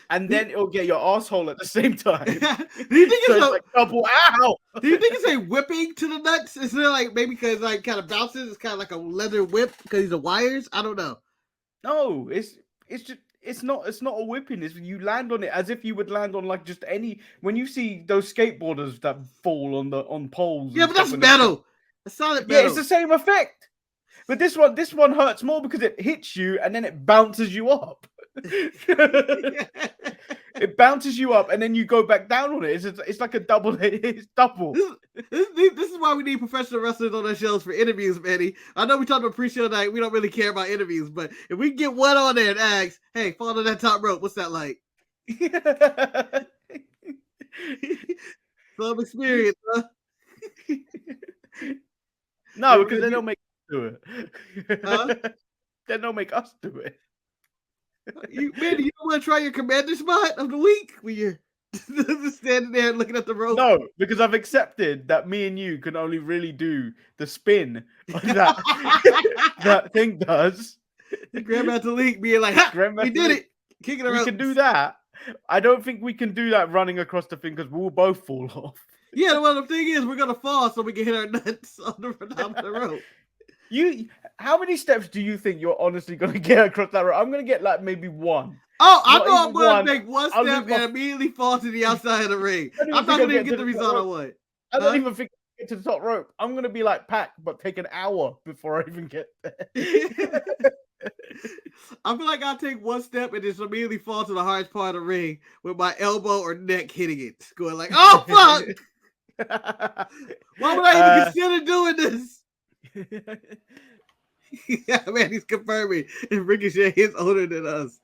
and then it'll get your asshole at the same time. Do you think So it's it's like double ow. do you think it's a whipping to the nuts? Is there like maybe because like kind of bounces? It's kind of like a leather whip because the wires. I don't know. No, it's just it's not a whipping. It's you land on it as if you would land on like just any. When you see those skateboarders that fall on poles. Yeah, and but that's stuff in the sky- metal. That's solid Yeah, metal. it's the same effect. But this one hurts more because it hits you and then it bounces you up. It bounces you up and then you go back down on it. It's like a double. It's double. This is why we need professional wrestlers on our shows for interviews, Manny. I know we talked about pre-show night. We don't really care about interviews, but if we get one on there and ask, hey, fall to that top rope, what's that like? Some experience, huh? No, because they don't make us do it. Huh? They don't make us do it. Manny, you don't want to try your commander spot of the week when you're just standing there looking at the rope? No, because I've accepted that me and you can only really do the spin that that thing does. Grandmaster League being like, ha, Grandmaster we did League. it. Kicking We around. can do that. I don't think we can do that running across the thing because we'll both fall off. Yeah, well, the thing is, we're going to fall so we can hit our nuts on the top of the rope. How many steps do you think you're honestly going to get across that rope? I'm going to get like maybe one. Oh, I Not know I'm even going one. to make one I'll step leave my- and immediately fall to the outside of the ring. I don't even I'm not think going to I'll even get get to the the result I rope. want. I don't Huh? even think I get to the top rope. I'm going to be like Pac, but take an hour before I even get there. I feel like I'll take one step and just immediately fall to the hardest part of the ring with my elbow or neck hitting it. Going like, oh, fuck! Why would I even consider doing this? Yeah, man, he's confirming. And Ricochet is older than us.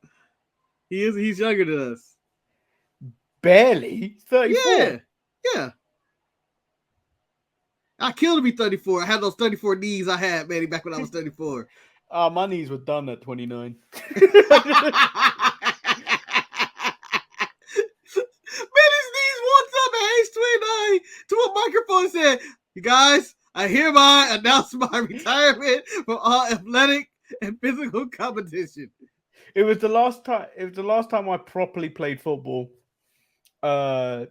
He's younger than us. Barely 34. Yeah. Yeah. I killed to be 34. I had those 34 knees I had, Manny, back when I was 34. My knees were done at 29. Manny's knees walked up at age 29 to a microphone and said, you guys, I hereby announce my retirement from all athletic and physical competition. It was the last time I properly played football. I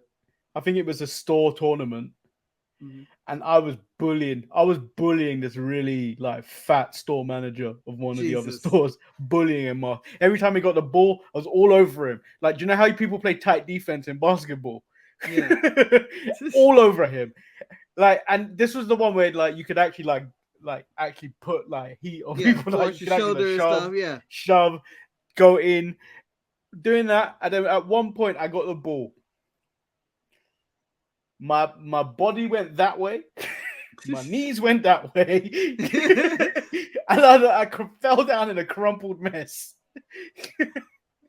think it was a store tournament. Mm-hmm. And I was bullying this really like fat store manager of one of the other stores, bullying him off. Every time he got the ball, I was all over him. Like, do you know how people play tight defense in basketball? Yeah. All over him. Like, and this was the one where like you could actually actually put like heat on people, like your shoulder and stuff. Yeah. shove, go in, doing that. And then at one point, I got the ball. My body went that way. My knees went that way. And I fell down in a crumpled mess.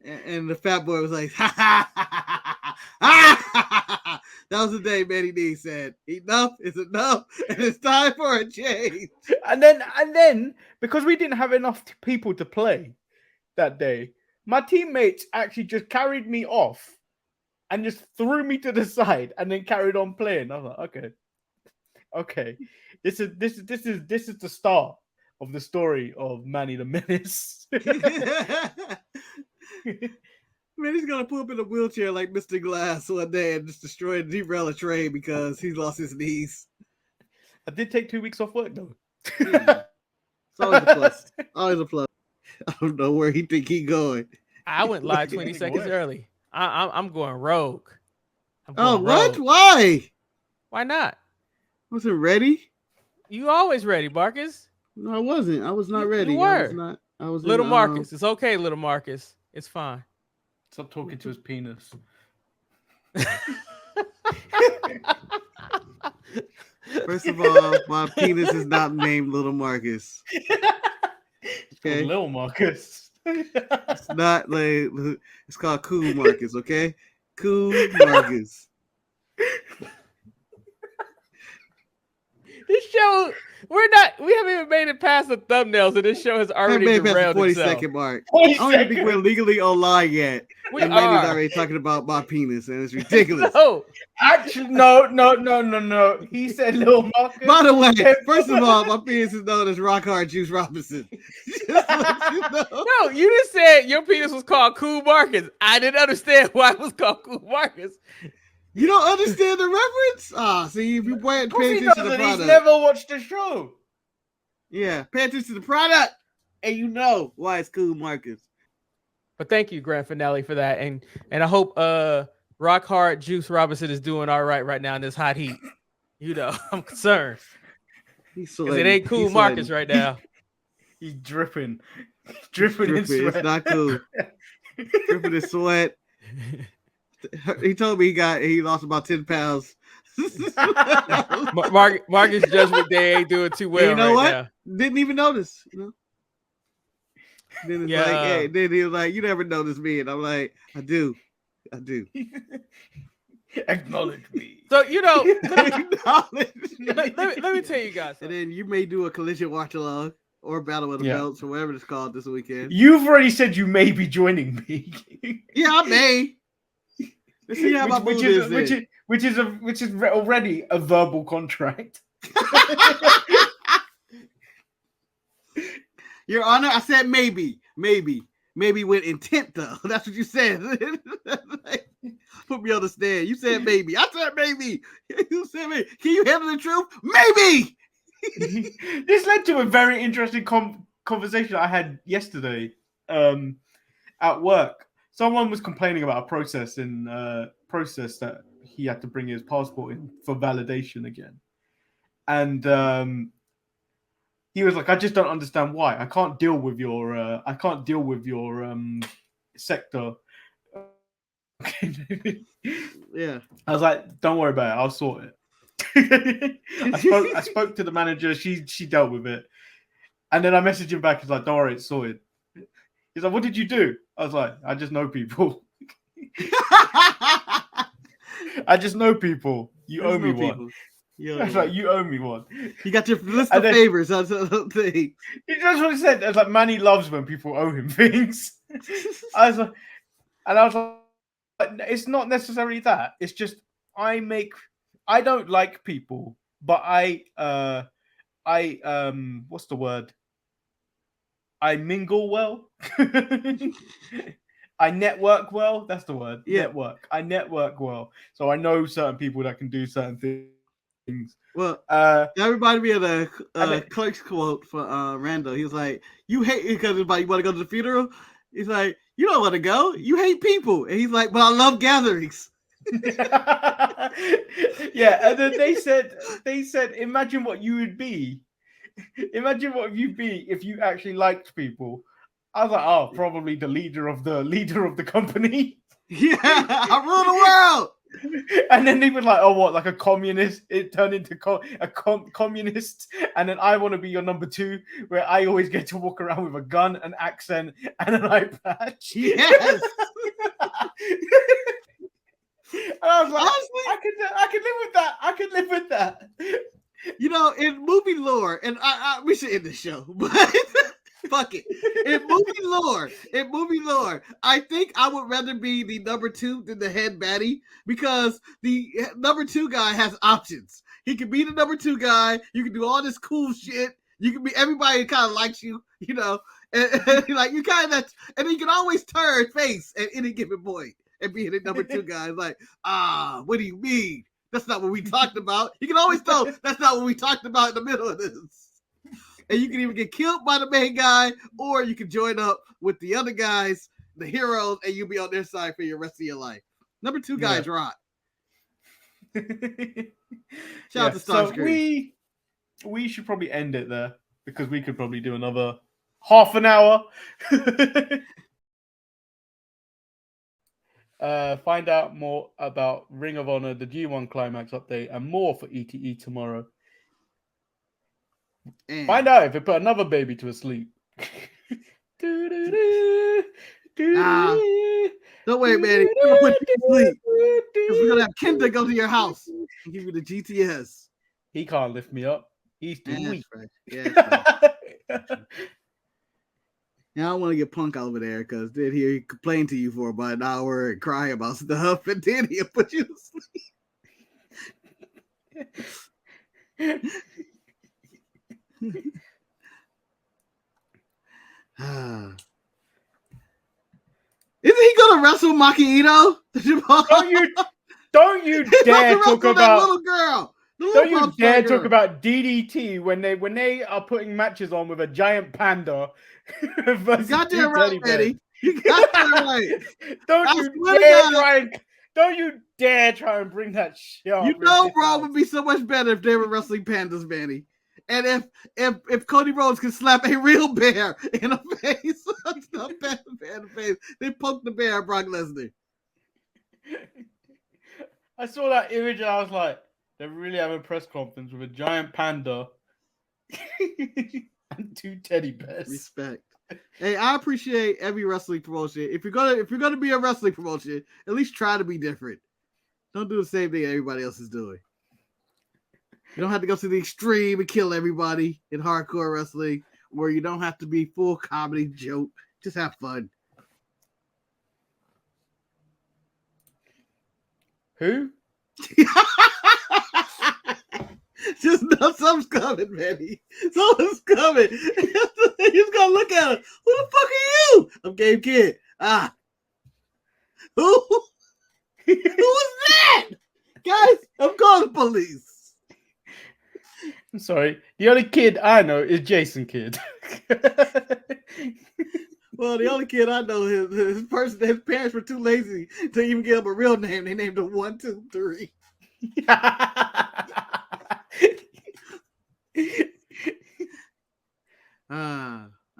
And the fat boy was like, ha ha ha ha ha. That was the day Manny D said, enough is enough, and it's time for a change. And then because we didn't have enough people to play that day, my teammates actually just carried me off and just threw me to the side and then carried on playing. I was like, okay. This is the start of the story of Manny the Menace. Man, he's gonna pull up in a wheelchair like Mr. Glass one day and just destroy and derail a train because he's lost his knees. I did take 2 weeks off work though. It's always a plus. Always a plus. I don't know where he think he going. I went live 20 seconds early. I'm going rogue. What? Why? Why not? Wasn't ready? You always ready, Marcus. No, I wasn't. I was not You ready. were. I was Little Marcus. It's okay, little Marcus. It's fine. Stop talking to his penis. First of all, my penis is not named Little Marcus. Okay. Little Marcus. It's not like it's called Cool Marcus, okay? Cool Marcus. This show, we haven't even made it past the thumbnails, and this show has I already made past the derailed itself. 40-second mark. I don't even think we're legally online yet. We And Manny's are. already talking about my penis, and it's ridiculous. No. Actually, no. He said Lil Marcus. By the way, first of all, my penis is known as Rock Hard Juice Robinson. Just to let you know. No, you just said your penis was called Cool Marcus. I didn't understand why it was called Cool Marcus. You don't understand the reference? Ah, see, if you pay Of course he attention to the doesn't. He's product. never watched the show. Yeah, pay attention to the product, and you know why it's Cool Marcus. But thank you, Grand Finale, for that. And I hope Rock Hard Juice Robinson is doing all right now in this hot heat. You know, I'm concerned. Because Because it ain't Cool Marcus right now. He's dripping. Dripping in sweat. It's not cool. Dripping in sweat. He told me he lost about 10 pounds. Marcus Judgment Day ain't doing too well. You know right what? now. Didn't even notice. You know. Then it's like, hey. Then he was like, "You never noticed me," and I'm like, "I do." Acknowledge me. So you know, Acknowledge me. let me tell you guys. And then you may do a collision watch along or battle of the belts or whatever it's called this weekend. You've already said you may be joining me. Yeah, I may. Let's see how my mood is. Which is already a verbal contract. Your Honor, I said maybe with intent though. That's what you said. Put me on the stand. You said maybe. I said maybe. You said maybe. Can you handle the truth? Maybe. This led to a very interesting conversation I had yesterday at work. Someone was complaining about a process that he had to bring his passport in for validation again, and he was like, "I just don't understand why. I can't deal with your sector." Yeah, I was like, "Don't worry about it. I'll sort it." I spoke to the manager. She dealt with it, and then I messaged him back. He's like, "Don't worry, it's sorted." He's like, "What did you do?" I was like, "I just know people." I just know people. You owe me one. I was like, "You owe me one." You got your list of favors. That's the thing. That's what he said. I was like, Manny loves when people owe him things. I was like, it's not necessarily that. It's just I don't like people, but what's the word? I mingle well. I network well. That's the word. Yeah. Network. I network well. So I know certain people that can do certain things. Well, everybody be at a clerk's quote for Randall. He was like, "You hate," because everybody want to go to the funeral. He's like, "You don't want to go. You hate people." And he's like, "But I love gatherings." Yeah, and then they said, imagine what you would be. Imagine what you'd be if you actually liked people. I was like, oh, probably the leader of the company. Yeah, I rule the world. And then they were like, oh, what, like a communist? It turned into a communist. And then I want to be your number 2, where I always get to walk around with a gun, an accent, and an eye patch. Yes. And I was like, honestly, I can live with that. I can live with that. You know, in movie lore, and we should end the show, but fuck it. In movie lore, I think I would rather be the number 2 than the head baddie, because the number 2 guy has options. He can be the number 2 guy. You can do all this cool shit. You can be everybody kind of likes you, you know, and like you kind of, and then you can always turn face at any given point and be the number 2 guy. Like, what do you mean? That's not what we talked about. You can always tell that's not what we talked about in the middle of this. And you can even get killed by the main guy, or you can join up with the other guys, the heroes, and you'll be on their side for your rest of your life. Number 2 guys rock. Shout out to Starscream. So we should probably end it there, because we could probably do another half an hour. Find out more about Ring of Honor, the G1 Climax update, and more for ETE tomorrow. And find out if it put another baby to sleep. Don't worry, Manny. We're gonna put you to sleep. 'Cause we're gonna have Kenda go to your house and give you the GTS. He can't lift me up. He's too Yeah, weak. that's right. Yeah, that's right. Yeah, I don't want to get Punk over there because then he complain to you for about an hour and cry about stuff, and then he'll put you to sleep. Isn't he gonna wrestle Maki Ito? Don't you dare talk that about little girl. Don't you dare talk about DDT when they are putting matches on with a giant panda versus got two that right, teddy bears. Eddie. You got that right. Don't you dare try and bring that shit up. You know Raw would be so much better if they were wrestling pandas, Manny. And if Cody Rhodes could slap a real bear in the face, not bear in the face, they poked the bear at Brock Lesnar. I saw that image and I was like, they're really having a press conference with a giant panda and two teddy bears. Respect. Hey, I appreciate every wrestling promotion. If you're gonna be a wrestling promotion, at least try to be different. Don't do the same thing everybody else is doing. You don't have to go to the extreme and kill everybody in hardcore wrestling, where you don't have to be full comedy joke. Just have fun. Who? Just know something's coming, Manny. Something's coming. You just gotta look at him. Who the fuck are you? I'm Game Kid. Ah. Who? Who was that? Guys, I'm calling the police. I'm sorry. The only kid I know is Jason Kidd. Well, the only kid I know, his parents were too lazy to even give him a real name. They named him 1, 2, 3.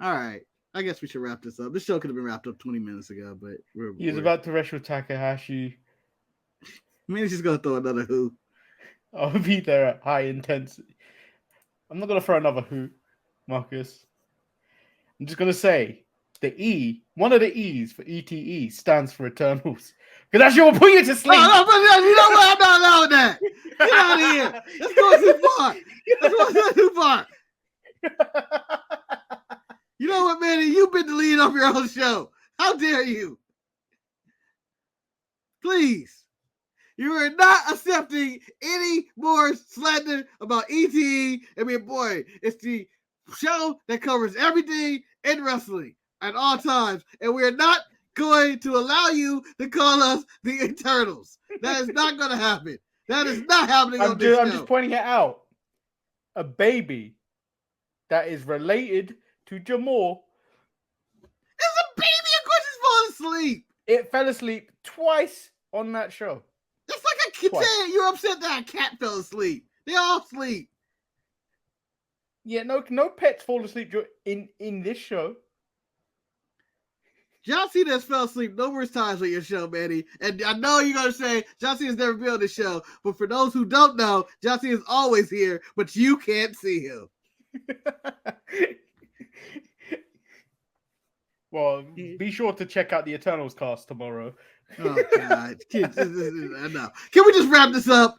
All right. I guess we should wrap this up. This show could have been wrapped up 20 minutes ago, but He was about to wrestle Takahashi. I mean, he's just gonna throw another who. I'll be there at high intensity. I'm not gonna throw another who, Marcus. I'm just gonna say the E, one of the E's for ETE stands for Eternals. Because that shit will put you to sleep. No, you know what? I'm not allowing that. Get out of here. Let's go too far. Let's go too far. You know what, Manny? You've been the lead of your own show. How dare you? Please. You are not accepting any more slander about ETE. I mean, boy, it's the show that covers everything in wrestling at all times. And we're not going to allow you to call us the Eternals. That is not going to happen. That is not happening on this show. I'm just pointing it out. A baby that is related to Jamal. It's a baby. Of course it's falling asleep. It fell asleep twice on that show. That's like a kid saying you're upset that a cat fell asleep. They all sleep. Yeah, no pets fall asleep in this show. John Cena has fell asleep numerous times on your show, Manny. And I know you're going to say John Cena's never been on the show. But for those who don't know, John Cena's always here, but you can't see him. Well, be sure to check out the Eternals cast tomorrow. Oh, God. Enough. Can we just wrap this up?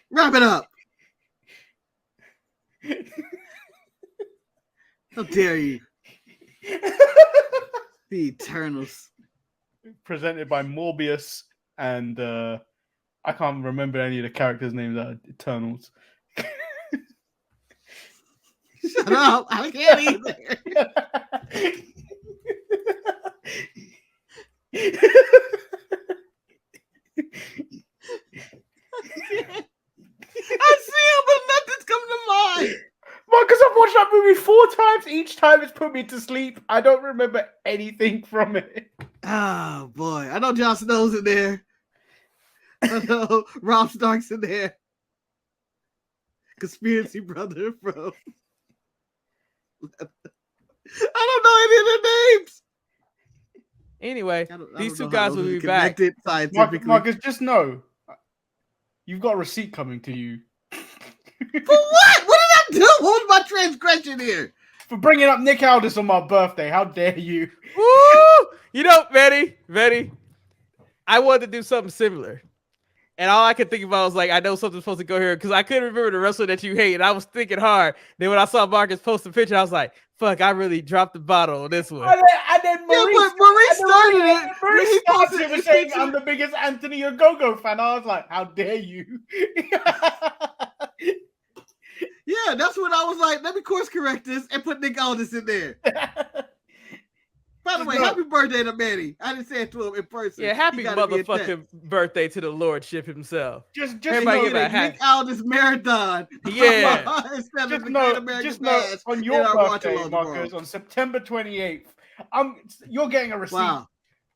Wrap it up. How dare you? The Eternals. Presented by Morbius and I can't remember any of the characters' names that are Eternals. Shut up. I can't either. I see him, but nothing's coming to mind. Marcus, I've watched that movie 4 times. Each time it's put me to sleep. I don't remember anything from it. Oh, boy. I know Jon Snow's in there. I know Rob Stark's in there. Conspiracy brother, bro. I don't know any of their names. Anyway, I these don't two know how guys will those are be back. connected scientifically. Marcus, just know you've got a receipt coming to you. For what? What did I do? What was my transgression here? for bringing up Nick Aldis on my birthday. How dare you? Woo! You know, Manny, I wanted to do something similar. And all I could think about was like, I know something's supposed to go here because I couldn't remember the wrestler that you hate. And I was thinking hard. Then when I saw Marcus post a picture, I was like, fuck, I really dropped the bottle on this one. And then Maurice started it. Maurice He started posted it with his saying, picture. I'm the biggest Anthony Ogogo fan. I was like, how dare you? Yeah, that's when I was like, let me course correct this and put Nick Aldis in there. By the way, happy birthday to Manny. I didn't say it to him in person. Yeah, happy motherfucking birthday to the Lordship himself. Just Everybody know, Nick Aldis marathon. Yeah. just know on your birthday, Marcus, on September 28th, you're getting a receipt. Wow.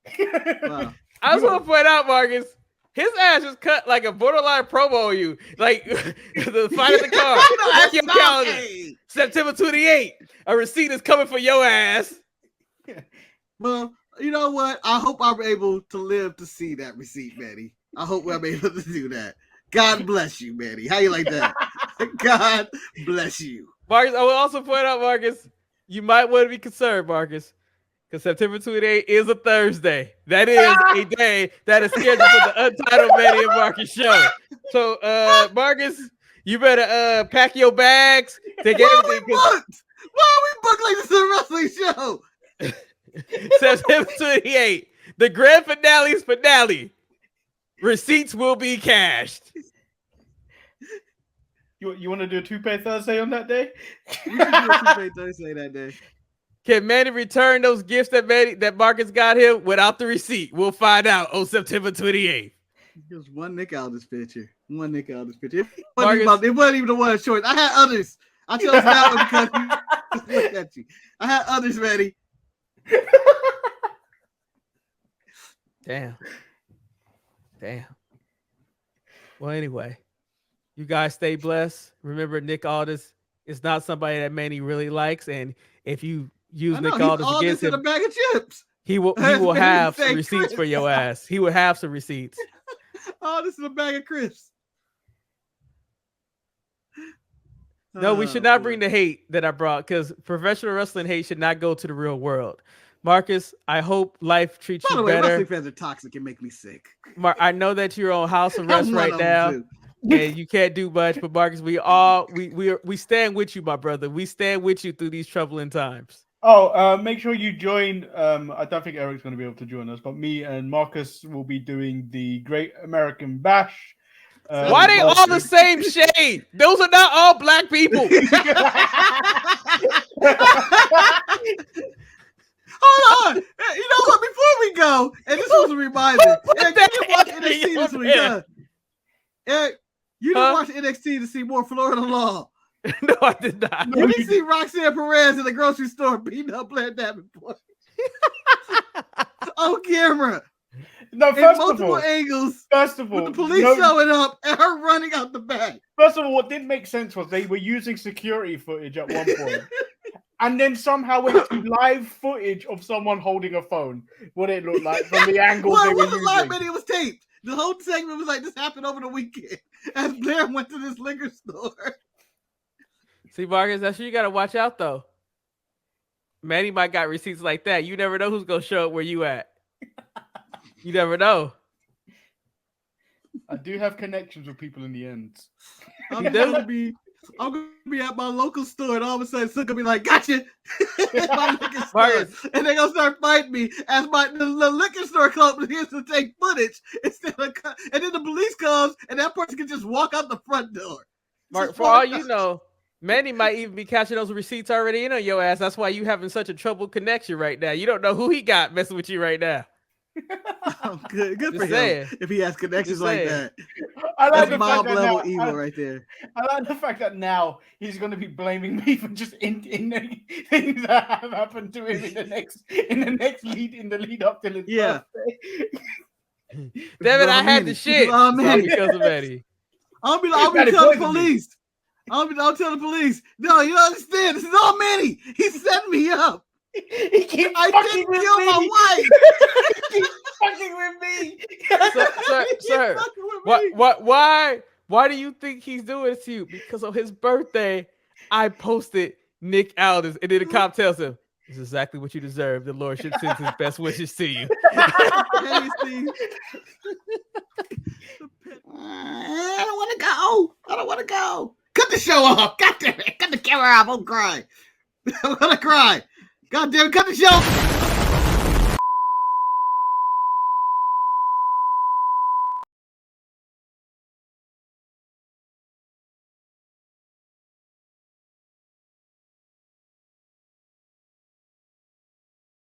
I just want to point out, Marcus, his ass just cut like a borderline promo on you. Like the fight at the car. Mark your calendar. September 28th. A receipt is coming for your ass. Well, you know what? I hope I'm able to live to see that receipt, Manny. I hope I'm able to do that. God bless you, Manny. How you like that? God bless you. Marcus, I will also point out, Marcus, you might want to be concerned, Marcus, because September 28th is a Thursday. That is a day that is scheduled for the Untitled Manny and Marcus show. So, Marcus, you better pack your bags. Take everything. Why are we booked like this is a wrestling show? September 28th, the grand finale's finale. Receipts will be cashed. You want to do a two-pay Thursday on that day? We should do a two-pay Thursday that day. Can Manny return those gifts that Marcus got him without the receipt? We'll find out on September 28th. Just one Nick Aldis picture. One Nick Aldis picture. It Marcus, wasn't even the one of choice. I had others. I chose that one because you look at you. I had others ready. Damn. Well, anyway, you guys stay blessed. Remember, Nick Aldis is not somebody that Manny really likes, and if you use Nick Aldis against him, in a bag of chips. he will have some receipts for your ass. He will have some receipts. Oh, this is a bag of crisps. No, we should not bring the hate that I brought because professional wrestling hate should not go to the real world. Marcus, I hope life treats you better. Wrestling fans are toxic and make me sick. I know that you're on house arrest right now, and you can't do much. But Marcus, we stand with you, my brother. We stand with you through these troubling times. Oh, make sure you join. I don't think Eric's going to be able to join us, but me and Marcus will be doing the Great American Bash. Why they all the same shade? Those are not all black people. Hold on. You know what? Before we go, and this was a reminder. Eric, you didn't watch NXT this week, huh? Eric, you didn't watch NXT to see more Florida Law. No, I did not. You didn't see Roxanne Perez in the grocery store beating up Blair Davenport. On camera. No, in multiple angles. First of all, with the police showing up and her running out the back. First of all, what didn't make sense was they were using security footage at one point. And then somehow went to live footage of someone holding a phone. What it looked like from the angle they were using. Live video was taped. The whole segment was like, this happened over the weekend. As Blair went to this liquor store. See, Marcus, that's what you got to watch out, though. Manny might got receipts like that. You never know who's going to show up where you at. You never know. I do have connections with people in the ends. I'm gonna be at my local store, and all of a sudden, someone gonna be like, "Gotcha!" And they're gonna start fighting me as the liquor store begins to take footage instead of, and then the police comes, and that person can just walk out the front door. Mark, for all you know, Manny might even be catching those receipts already in on your ass. That's why you having such a troubled connection right now. You don't know who he got messing with you right now. Oh, good for him. If he has connections like that, I like that's mob level evil right there. I like the fact that now he's going to be blaming me for just in things that have happened to him in the lead up to his birthday. Damn it! I had the shit because of Manny. I'll be telling the police. I'll tell the police. No, you don't understand. This is all Manny. He's setting me up. He keeps I fucking didn't with kill me. my wife. He keeps fucking with me. Sir, why do you think he's doing it to you? Because on his birthday, I posted Nick Aldis, and then the cop tells him, "This is exactly what you deserve. The Lord should send his best wishes to you." I don't want to go. I don't want to go. Cut the show off. God damn it. Cut the camera off. I'm crying. I'm gonna cry. God damn it. Cut the show.